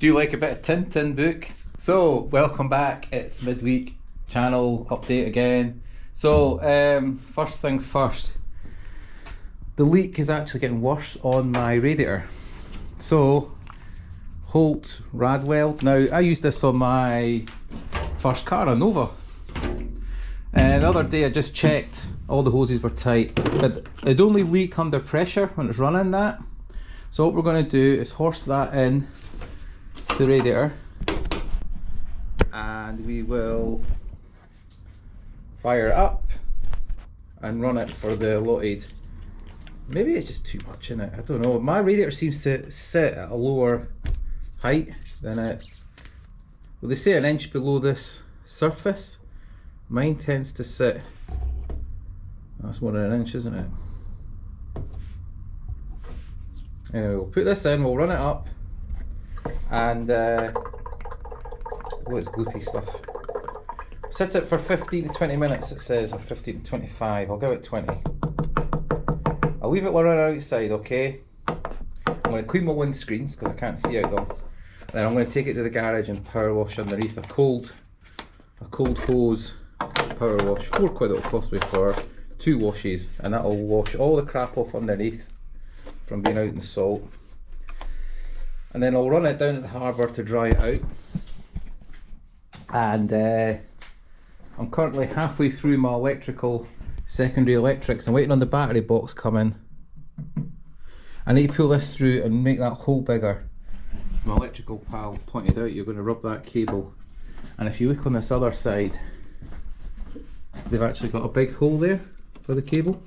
Do you like a bit of Tintin book? So, welcome back. It's midweek channel update again. So, first things first. The leak is actually getting worse on my radiator. So, Holt Radweld. Now, I used this on my first car, a Nova. The other day I just checked, all the hoses were tight, but it'd only leak under pressure when it's running that. So what we're going to do is horse that in to the radiator, and we will fire it up and run it for the allotted. Maybe it's just too much in it, I don't know. My radiator seems to sit at a lower height than it. Well, they say an inch below this surface. Mine tends to sit, that's more than an inch, isn't it? Anyway, we'll put this in, we'll run it up, and what is gloopy stuff? Set it for 15 to 20 minutes, it says, or 15 to 25. I'll give it 20. I'll leave it run outside, okay? I'm going to clean my windscreens because I can't see out them. Then I'm going to take it to the garage and power wash underneath a cold hose power wash. £4 it'll cost me for 2 washes, and that'll wash all the crap off underneath from being out in the salt. And then I'll run it down at the harbour to dry it out. And I'm currently halfway through my secondary electrics. I'm waiting on the battery box coming. I need to pull this through and make that hole bigger. As my electrical pal pointed out, you're going to rub that cable. And if you look on this other side, they've actually got a big hole there for the cable.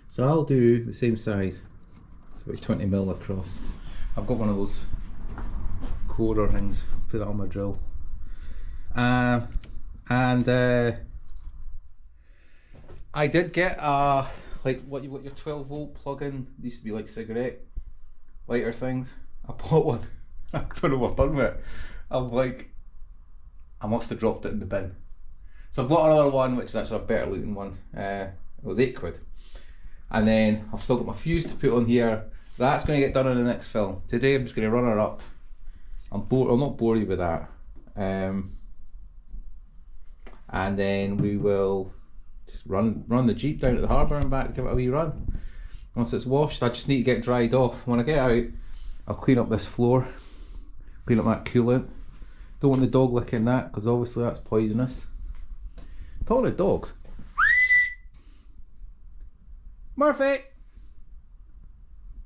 So I'll do the same size. It's about 20mm across. I've got one of those quarter rings, put that on my drill. I did get a, like what your 12-volt plug-in, used to be like cigarette lighter things. I bought one. I don't know what I've done with it. I must have dropped it in the bin. So I've got another one which is actually a better looking one. It was £8. And then I've still got my fuse to put on here. That's going to get done in the next film. Today I'm just going to run her up. I'll not bore you with that. And then we will just run the Jeep down to the harbour and back to give it a wee run. Once it's washed, I just need to get dried off. When I get out, I'll clean up this floor, clean up that coolant. Don't want the dog licking that because obviously that's poisonous. Talking of dogs, Murphy!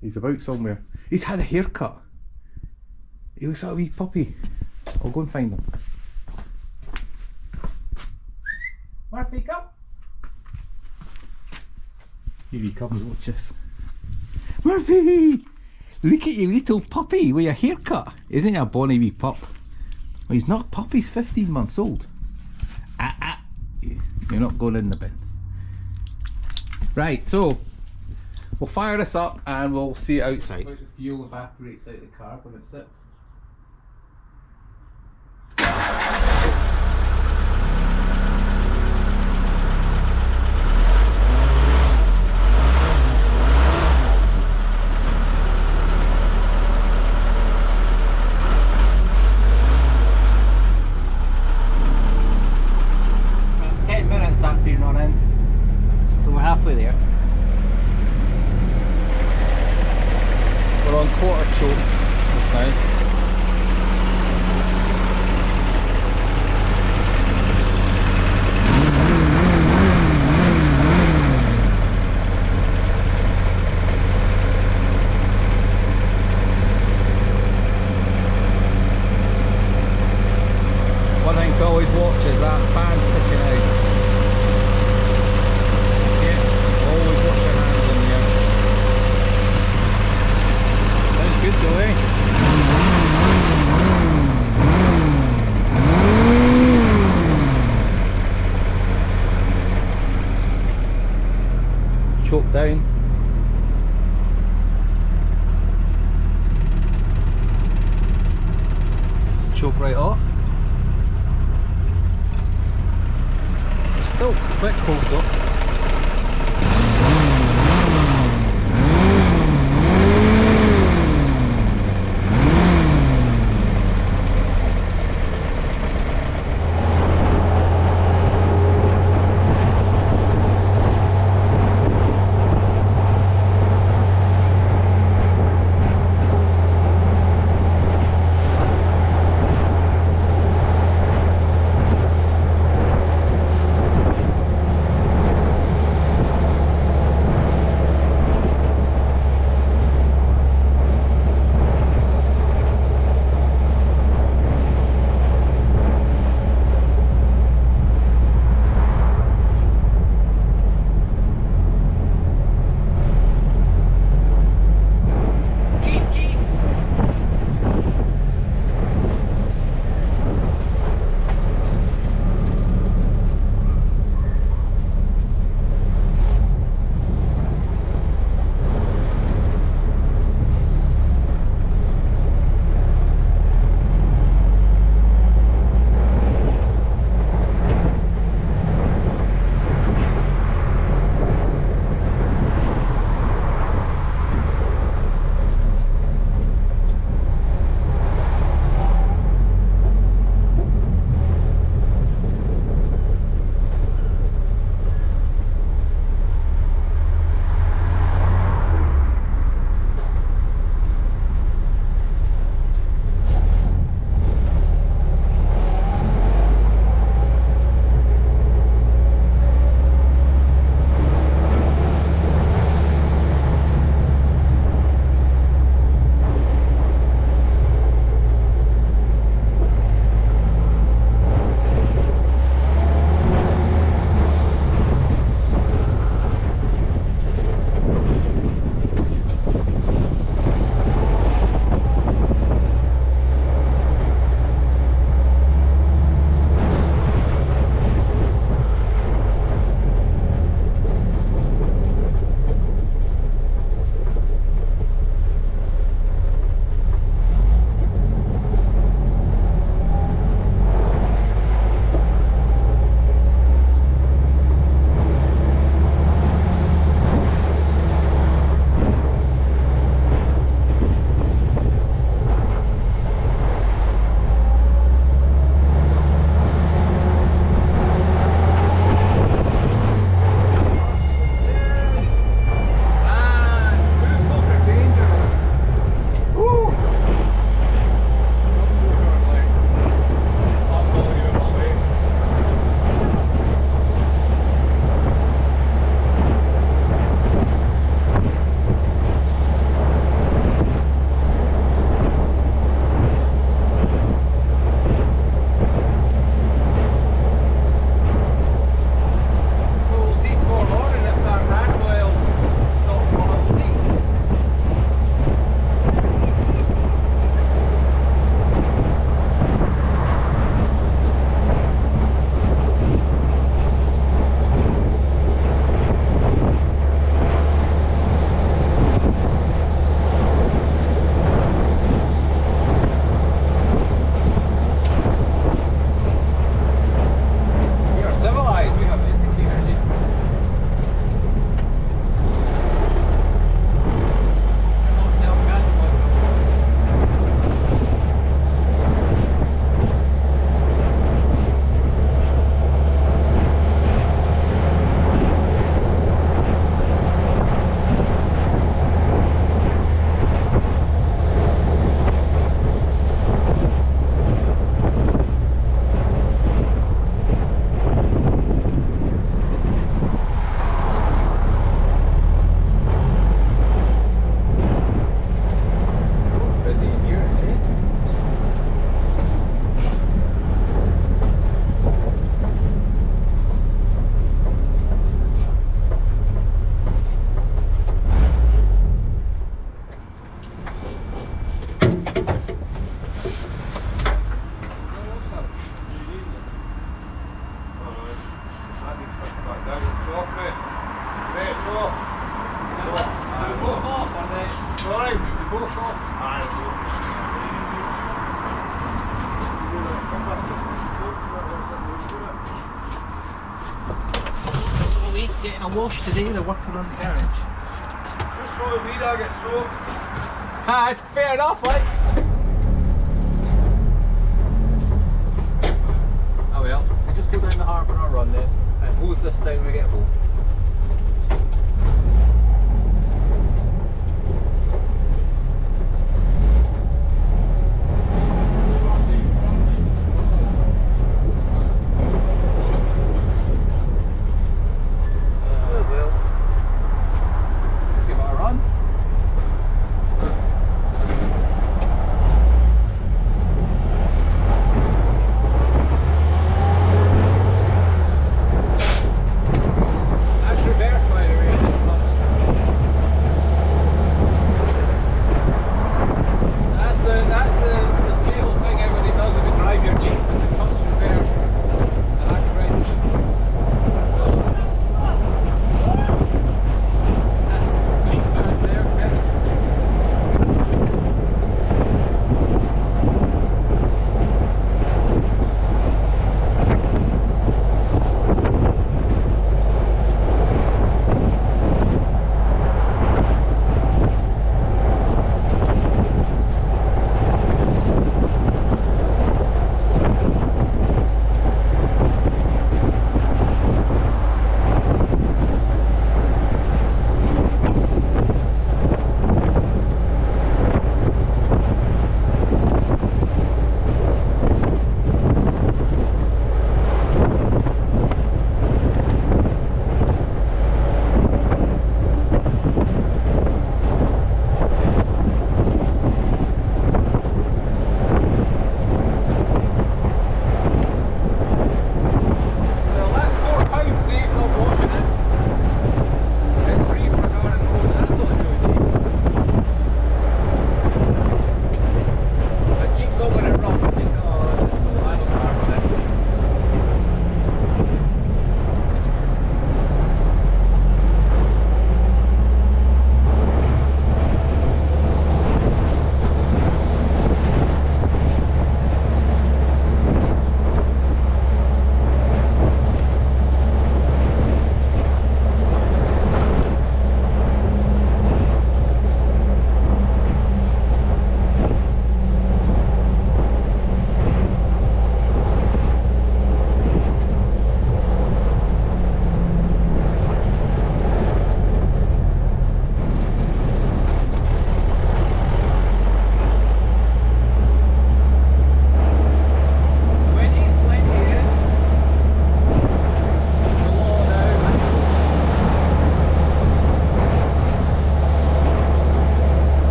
He's about somewhere. He's had a haircut. He looks like a wee puppy. I'll go and find him. Murphy, come! Here he comes, watch this. Murphy! Look at your little puppy with a haircut. Isn't he a bonny wee pup? Well, he's not a pup, he's 15 months old. You're not going in the bin. Right, so we'll fire this up and we'll see it outside. The fuel evaporates out of the car when it sits. Halfway there. We're on quarter choke just now. One thing to always watch is that fan sticking out. Good though, eh? Choke down. Just choke right off. Still quite cold though. off. They're both off, are they? Right. They're both off. Aye. Week getting a wash today, they're working on the garage. Just so the weed I get soaked. Ah, it's fair enough, like. Oh well, we'll just go down the harbour and run then, and hose this down when we get home.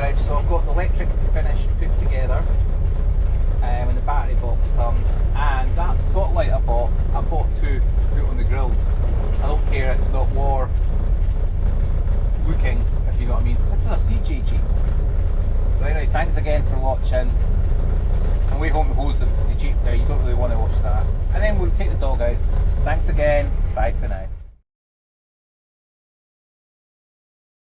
garage, so I've got the electrics to finish, put together when the battery box comes, and that spotlight I bought two to put on the grills. I don't care, it's not war looking, if you know what I mean. This is a CJG. So anyway, thanks again for watching. And we home to hose the Jeep there, you don't really want to watch that. And then we'll take the dog out. Thanks again, bye for now.